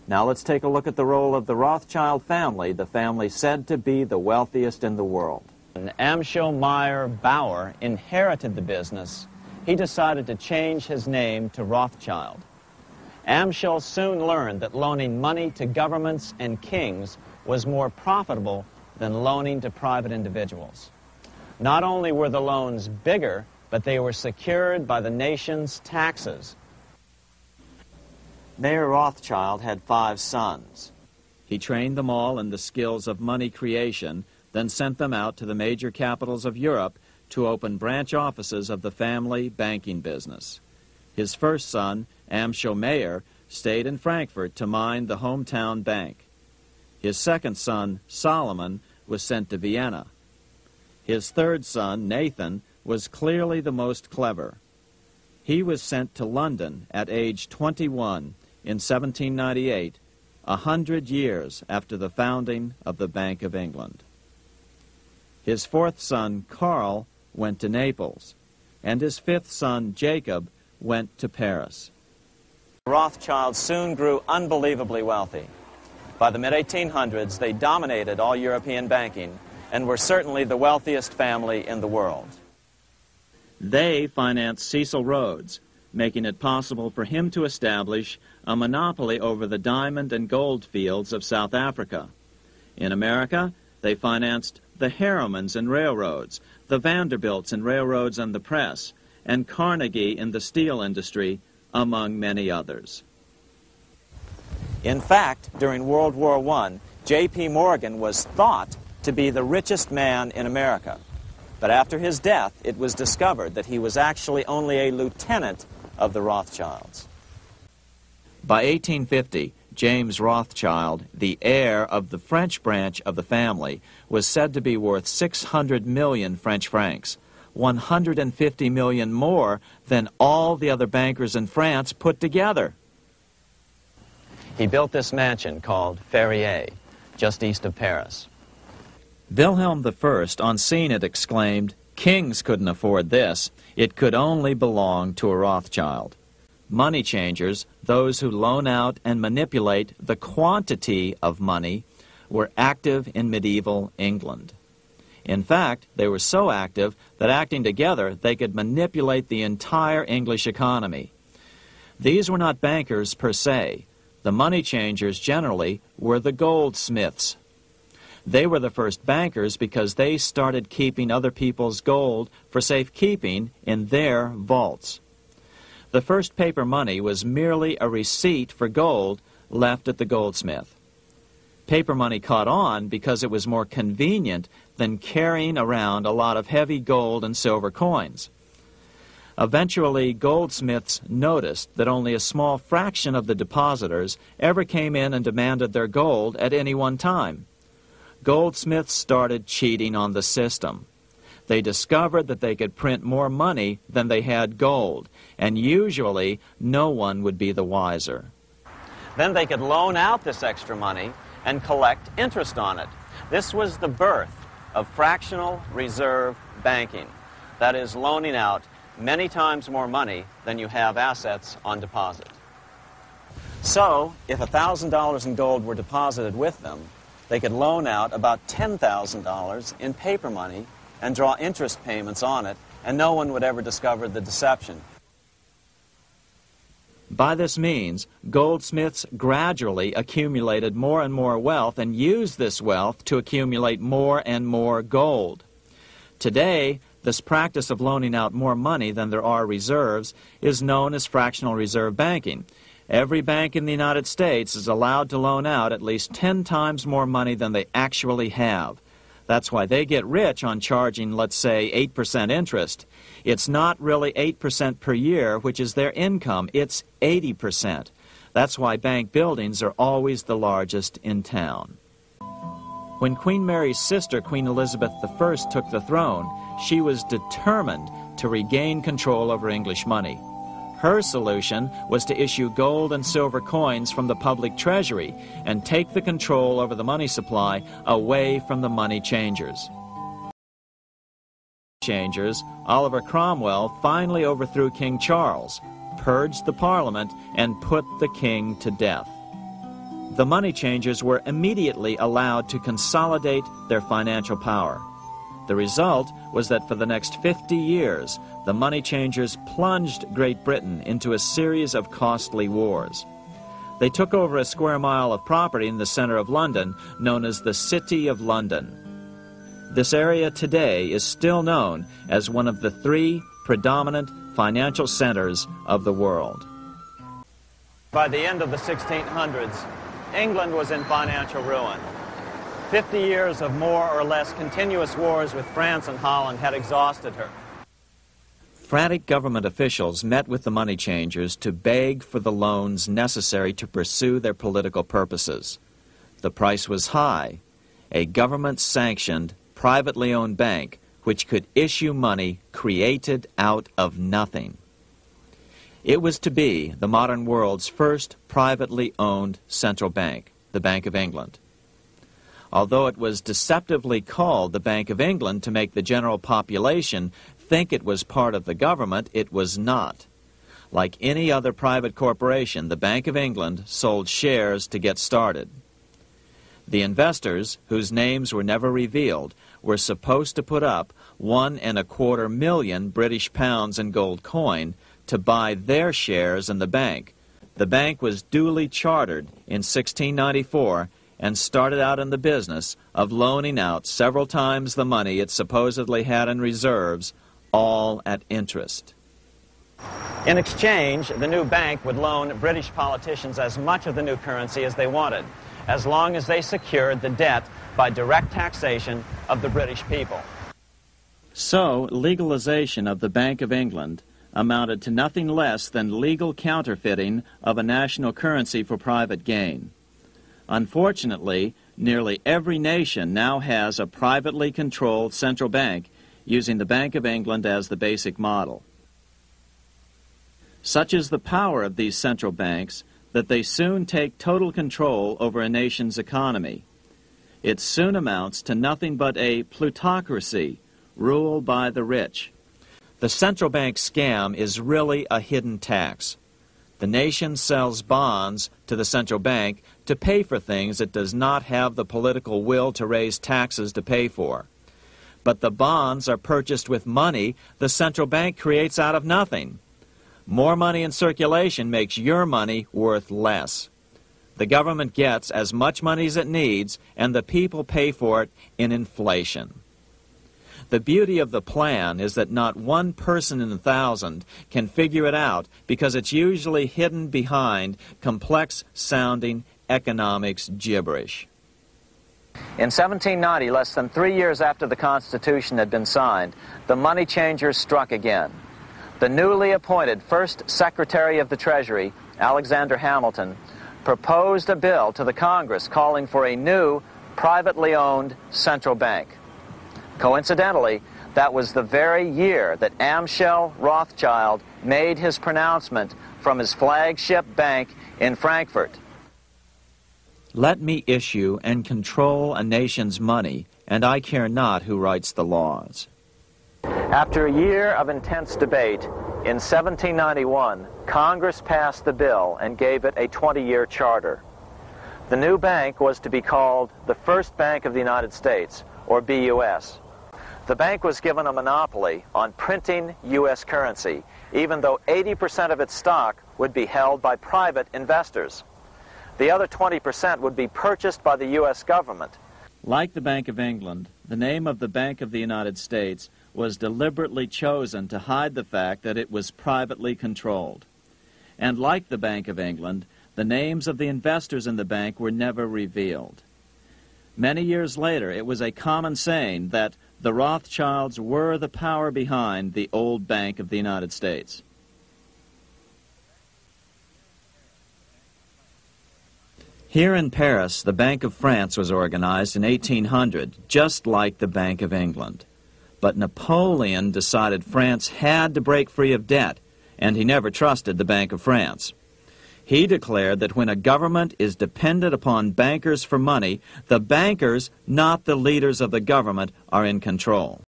Now let's take a look at the role of the Rothschild family, the family said to be the wealthiest in the world. When Amschel Meyer Bauer inherited the business, he decided to change his name to Rothschild. Amschel soon learned that loaning money to governments and kings was more profitable than loaning to private individuals. Not only were the loans bigger, but they were secured by the nation's taxes. Mayer Rothschild had 5 sons. He trained them all in the skills of money creation, then sent them out to the major capitals of Europe to open branch offices of the family banking business. His first son, Amschel Meyer, stayed in Frankfurt to mind the hometown bank. His second son, Solomon, was sent to Vienna. His third son, Nathan, was clearly the most clever. He was sent to London at age 21 in 1798, 100 years after the founding of the Bank of England. His fourth son, Karl, went to Naples, and his fifth son, Jacob, went to Paris. The Rothschilds soon grew unbelievably wealthy. By the mid-1800s, they dominated all European banking and were certainly the wealthiest family in the world. They financed Cecil Rhodes, making it possible for him to establish a monopoly over the diamond and gold fields of South Africa. In America, they financed the Harrimans and railroads, the Vanderbilts and railroads and the press, and Carnegie in the steel industry, among many others. In fact, during World War I, J.P. Morgan was thought to be the richest man in America. But after his death, it was discovered that he was actually only a lieutenant of the Rothschilds. By 1850, James Rothschild, the heir of the French branch of the family, was said to be worth 600 million French francs, 150 million more than all the other bankers in France put together. He built this mansion called Ferrier, just east of Paris. Wilhelm I, on seeing it, exclaimed, "Kings couldn't afford this. It could only belong to a Rothschild." Money changers, those who loan out and manipulate the quantity of money, were active in medieval England. In fact, they were so active that acting together, they could manipulate the entire English economy. These were not bankers per se. The money changers generally were the goldsmiths. They were the first bankers because they started keeping other people's gold for safekeeping in their vaults. The first paper money was merely a receipt for gold left at the goldsmith. Paper money caught on because it was more convenient than carrying around a lot of heavy gold and silver coins. Eventually, goldsmiths noticed that only a small fraction of the depositors ever came in and demanded their gold at any one time. Goldsmiths started cheating on the system. They discovered that they could print more money than they had gold, and usually no one would be the wiser. Then they could loan out this extra money and collect interest on it. This was the birth of fractional reserve banking. That is, loaning out many times more money than you have assets on deposit. So, if $1,000 in gold were deposited with them, they could loan out about $10,000 in paper money and draw interest payments on it, and no one would ever discover the deception. By this means, goldsmiths gradually accumulated more and more wealth and used this wealth to accumulate more and more gold. Today, this practice of loaning out more money than there are reserves is known as fractional reserve banking. Every bank in the United States is allowed to loan out at least 10 times more money than they actually have. That's why they get rich on charging, let's say, 8% interest. It's not really 8% per year, which is their income. It's 80%. That's why bank buildings are always the largest in town. When Queen Mary's sister, Queen Elizabeth I, took the throne, she was determined to regain control over English money. Her solution was to issue gold and silver coins from the public treasury and take the control over the money supply away from the money changers. Oliver Cromwell finally overthrew King Charles, purged the Parliament, and put the king to death. the money changers were immediately allowed to consolidate their financial power. The result was that for the next 50 years, the money changers plunged Great Britain into a series of costly wars. They took over a square mile of property in the center of London, known as the City of London. This area today is still known as one of the 3 predominant financial centers of the world. By the end of the 1600s, England was in financial ruin. 50 years of more or less continuous wars with France and Holland had exhausted her. Frantic government officials met with the money changers to beg for the loans necessary to pursue their political purposes. The price was high: a government-sanctioned, privately owned bank which could issue money created out of nothing. It was to be the modern world's first privately owned central bank, the Bank of England. Although it was deceptively called the Bank of England to make the general population think it was part of the government, it was not. Like any other private corporation, the Bank of England sold shares to get started. The investors, whose names were never revealed, were supposed to put up £1.25 million British pounds in gold coin to buy their shares in the bank. The bank was duly chartered in 1694 and started out in the business of loaning out several times the money it supposedly had in reserves, all at interest. In exchange, the new bank would loan British politicians as much of the new currency as they wanted, as long as they secured the debt by direct taxation of the British people. So, legalization of the Bank of England amounted to nothing less than legal counterfeiting of a national currency for private gain. Unfortunately, nearly every nation now has a privately controlled central bank using the Bank of England as the basic model. Such is the power of these central banks that they soon take total control over a nation's economy. It soon amounts to nothing but a plutocracy ruled by the rich. The central bank scam is really a hidden tax. The nation sells bonds to the central bank to pay for things it does not have the political will to raise taxes to pay for. But the bonds are purchased with money the central bank creates out of nothing. More money in circulation makes your money worth less. The government gets as much money as it needs, and the people pay for it in inflation. The beauty of the plan is that not one person in 1,000 can figure it out because it's usually hidden behind complex-sounding economics gibberish. In 1790, less than 3 years after the Constitution had been signed, the money changers struck again. The newly appointed first Secretary of the Treasury, Alexander Hamilton, proposed a bill to the Congress calling for a new, privately owned central bank. Coincidentally, that was the very year that Amschel Rothschild made his pronouncement from his flagship bank in Frankfurt. Let me issue and control a nation's money, and I care not who writes the laws. After a year of intense debate, in 1791, Congress passed the bill and gave it a 20-year charter. The new bank was to be called the First Bank of the United States, or BUS. The bank was given a monopoly on printing U.S. currency, even though 80% of its stock would be held by private investors. The other 20% would be purchased by the U.S. government. Like the Bank of England, the name of the Bank of the United States was deliberately chosen to hide the fact that it was privately controlled. And like the Bank of England, the names of the investors in the bank were never revealed. Many years later, it was a common saying that the Rothschilds were the power behind the old Bank of the United States. Here in Paris, the Bank of France was organized in 1800, just like the Bank of England. But Napoleon decided France had to break free of debt, and he never trusted the Bank of France. He declared that when a government is dependent upon bankers for money, the bankers, not the leaders of the government, are in control.